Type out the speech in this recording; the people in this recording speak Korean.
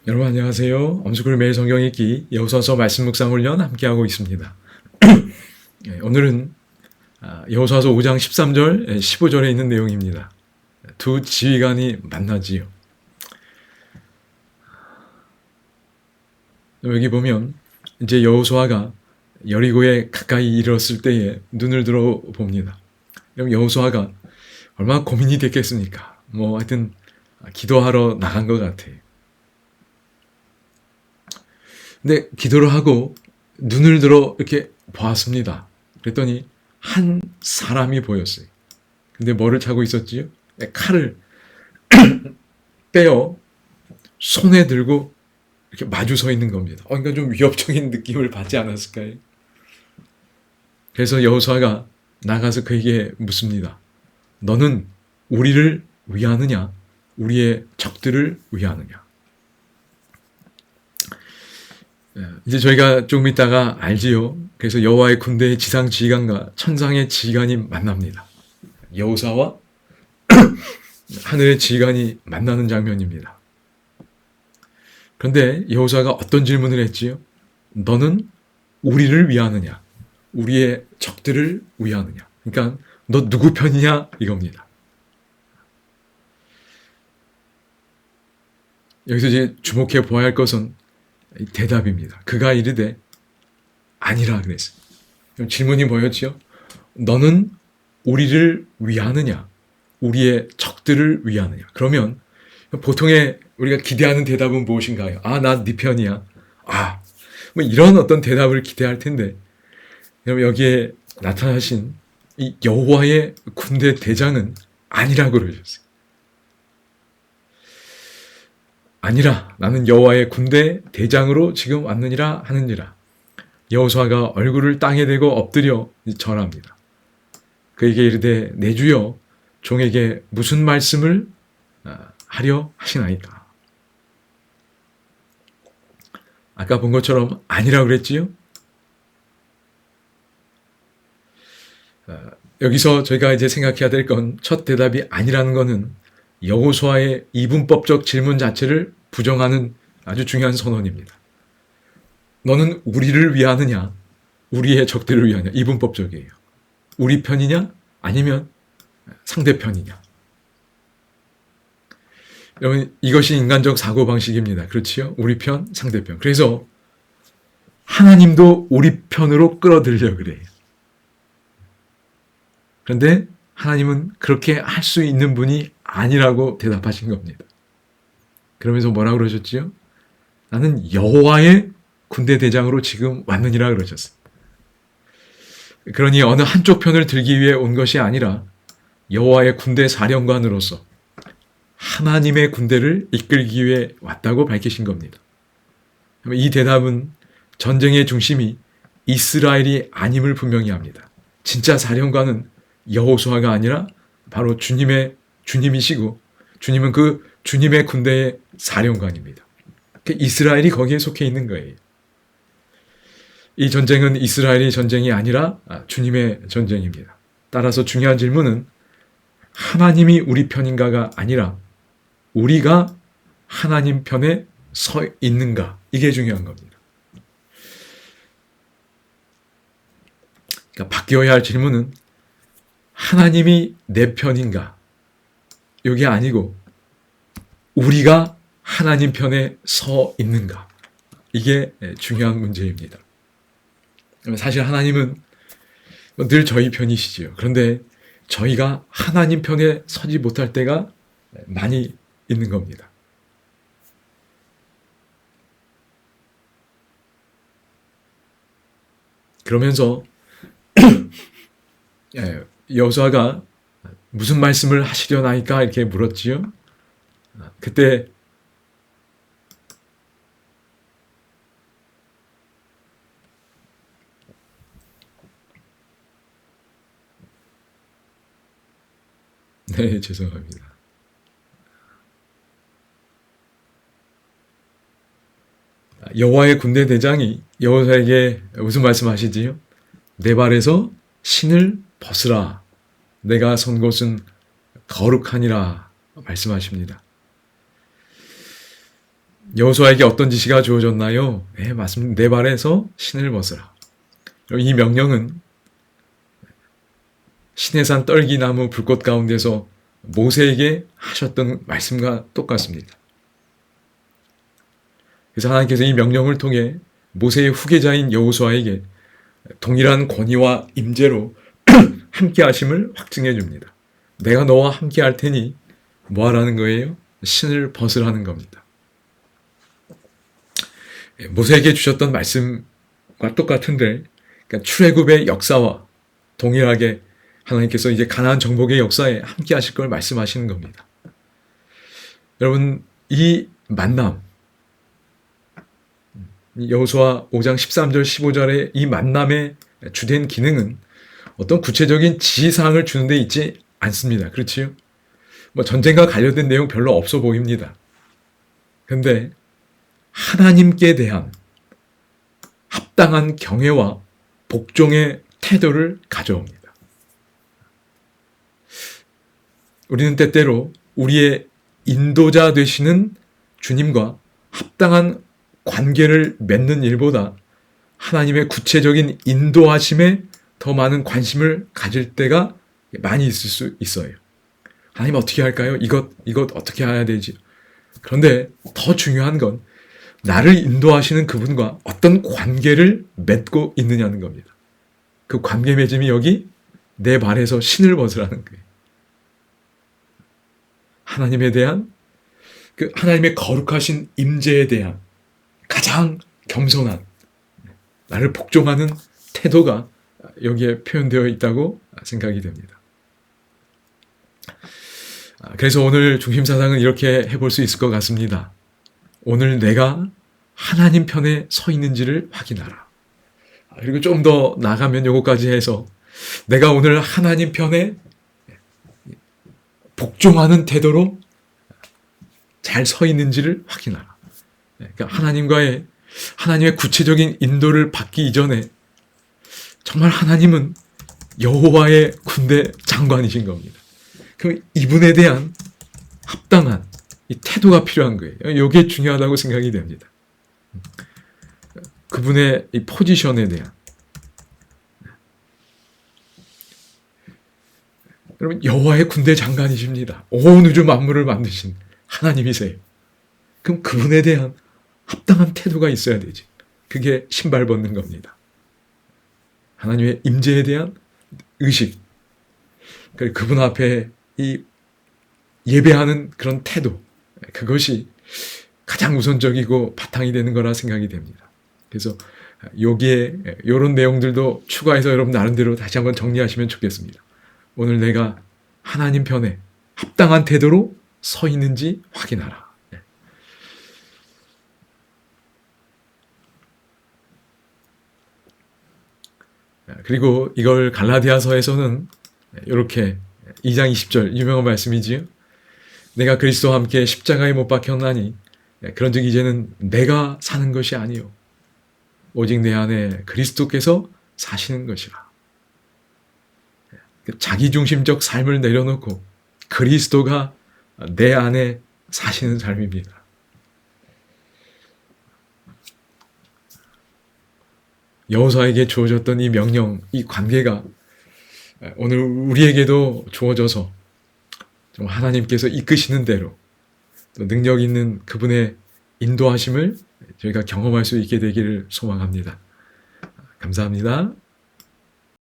여러분 안녕하세요. 엄숙을 매일 성경 읽기 여호수아서 말씀 묵상 훈련 함께하고 있습니다. 오늘은 여호수아서 5장 13절, 15절에 있는 내용입니다. 두 지휘관이 만나지요. 여기 보면 이제 여호수아가 여리고에 가까이 이르렀을 때에 눈을 들어 봅니다. 그럼 여호수아가 얼마나 고민이 됐겠습니까? 하여튼 기도하러 나간 것 같아요. 근데 기도를 하고 눈을 들어 이렇게 보았습니다. 그랬더니 한 사람이 보였어요. 근데 뭐를 차고 있었지요? 칼을 빼어 손에 들고 이렇게 마주 서 있는 겁니다. 그러니까 좀 위협적인 느낌을 받지 않았을까요? 그래서 여호수아가 나가서 그에게 묻습니다. 너는 우리를 위하느냐? 우리의 적들을 위하느냐? 이제 저희가 조금 있다가 알지요. 그래서 여호와의 군대의 지상 지휘관과 천상의 지휘관이 만납니다. 여호사와 하늘의 지휘관이 만나는 장면입니다. 그런데 여호사가 어떤 질문을 했지요? 너는 우리를 위하느냐? 우리의 적들을 위하느냐? 그러니까 너 누구 편이냐? 이겁니다. 여기서 이제 주목해 보아야 할 것은 대답입니다. 그가 이르되 아니라 그랬어요. 그럼 질문이 뭐였죠? 너는 우리를 위하느냐? 우리의 적들을 위하느냐? 그러면 보통의 우리가 기대하는 대답은 무엇인가요? 나 네 편이야. 이런 어떤 대답을 기대할 텐데 여기에 나타나신 이 여호와의 군대 대장은 아니라고 그러셨어요. 아니라 나는 여호와의 군대 대장으로 지금 왔느니라 하느니라. 여호수아가 얼굴을 땅에 대고 엎드려 절합니다. 그에게 이르되 내 주여 종에게 무슨 말씀을 하려 하시나이까. 아까 본 것처럼 아니라고 그랬지요. 여기서 저희가 이제 생각해야 될 건 첫 대답이 아니라는 것은 여호수아의 이분법적 질문 자체를 부정하는 아주 중요한 선언입니다. 너는 우리를 위하느냐? 우리의 적들을 위하느냐? 이분법적이에요. 우리 편이냐? 아니면 상대편이냐? 여러분, 이것이 인간적 사고방식입니다. 그렇지요? 우리 편, 상대편. 그래서 하나님도 우리 편으로 끌어들려 그래요. 그런데 하나님은 그렇게 할 수 있는 분이 아니라고 대답하신 겁니다. 그러면서 뭐라고 그러셨지요? 나는 여호와의 군대 대장으로 지금 왔느니라 그러셨어요. 그러니 어느 한쪽 편을 들기 위해 온 것이 아니라 여호와의 군대 사령관으로서 하나님의 군대를 이끌기 위해 왔다고 밝히신 겁니다. 이 대답은 전쟁의 중심이 이스라엘이 아님을 분명히 합니다. 진짜 사령관은 여호수아가 아니라 바로 주님이시고 주님은 그 주님의 군대의 사령관입니다. 이스라엘이 거기에 속해 있는 거예요. 이 전쟁은 이스라엘의 전쟁이 아니라 주님의 전쟁입니다. 따라서 중요한 질문은 하나님이 우리 편인가가 아니라 우리가 하나님 편에 서 있는가, 이게 중요한 겁니다. 그러니까 바뀌어야 할 질문은 하나님이 내 편인가, 이게 아니고 우리가 하나님 편에 서 있는가, 이게 중요한 문제입니다. 사실 하나님은 늘 저희 편이시지요. 그런데 저희가 하나님 편에 서지 못할 때가 많이 있는 겁니다. 그러면서 여호수아가 무슨 말씀을 하시려나이까 이렇게 물었지요. 그때 네, 죄송합니다. 여호와의 군대 대장이 여호수아에게 무슨 말씀하시지요? 내 발에서 신을 벗으라. 내가 선 곳은 거룩하니라 말씀하십니다. 여호수아에게 어떤 지시가 주어졌나요? 네, 맞습니다. 내 발에서 신을 벗으라. 이 명령은 시내산 떨기나무 불꽃 가운데서 모세에게 하셨던 말씀과 똑같습니다. 그래서 하나님께서 이 명령을 통해 모세의 후계자인 여호수아에게 동일한 권위와 임재로 함께 하심을 확증해 줍니다. 내가 너와 함께 할 테니 뭐 하라는 거예요? 신을 벗으라는 겁니다. 모세에게 주셨던 말씀과 똑같은데, 그러니까 출애굽의 역사와 동일하게 하나님께서 이제 가나안 정복의 역사에 함께 하실 걸 말씀하시는 겁니다. 여러분, 이 만남, 여호수아 5장 13절 15절의 이 만남의 주된 기능은 어떤 구체적인 지시사항을 주는 데 있지 않습니다. 그렇지요? 뭐 전쟁과 관련된 내용 별로 없어 보입니다. 그런데 하나님께 대한 합당한 경외와 복종의 태도를 가져옵니다. 우리는 때때로 우리의 인도자 되시는 주님과 합당한 관계를 맺는 일보다 하나님의 구체적인 인도하심에 더 많은 관심을 가질 때가 많이 있을 수 있어요. 하나님 어떻게 할까요? 이것 어떻게 해야 되지? 그런데 더 중요한 건 나를 인도하시는 그분과 어떤 관계를 맺고 있느냐는 겁니다. 그 관계 맺음이 여기 내 발에서 신을 벗으라는 거예요. 하나님에 대한 그 하나님의 거룩하신 임재에 대한 가장 겸손한 나를 복종하는 태도가 여기에 표현되어 있다고 생각이 됩니다. 그래서 오늘 중심사상은 이렇게 해볼 수 있을 것 같습니다. 오늘 내가 하나님 편에 서 있는지를 확인하라. 그리고 좀 더 나가면 요거까지 해서 내가 오늘 하나님 편에 복종하는 태도로 잘 서 있는지를 확인하라. 그러니까 하나님의 구체적인 인도를 받기 이전에 정말 하나님은 여호와의 군대 장관이신 겁니다. 그럼 이분에 대한 합당한 이 태도가 필요한 거예요. 이게 중요하다고 생각이 됩니다. 그분의 이 포지션에 대한. 여러분, 여호와의 군대 장관이십니다. 온 우주 만물을 만드신 하나님이세요. 그럼 그분에 대한 합당한 태도가 있어야 되지. 그게 신발 벗는 겁니다. 하나님의 임재에 대한 의식, 그분 앞에 이 예배하는 그런 태도, 그것이 가장 우선적이고 바탕이 되는 거라 생각이 됩니다. 그래서 여기에 이런 내용들도 추가해서 여러분 나름대로 다시 한번 정리하시면 좋겠습니다. 오늘 내가 하나님 편에 합당한 태도로 서 있는지 확인하라. 그리고 이걸 갈라디아서에서는 이렇게 2장 20절 유명한 말씀이지요. 내가 그리스도와 함께 십자가에 못 박혔나니 그런즉 이제는 내가 사는 것이 아니요 오직 내 안에 그리스도께서 사시는 것이라. 자기중심적 삶을 내려놓고 그리스도가 내 안에 사시는 삶입니다. 여호수아에게 주어졌던 이 명령, 이 관계가 오늘 우리에게도 주어져서 좀 하나님께서 이끄시는 대로 또 능력 있는 그분의 인도하심을 저희가 경험할 수 있게 되기를 소망합니다. 감사합니다.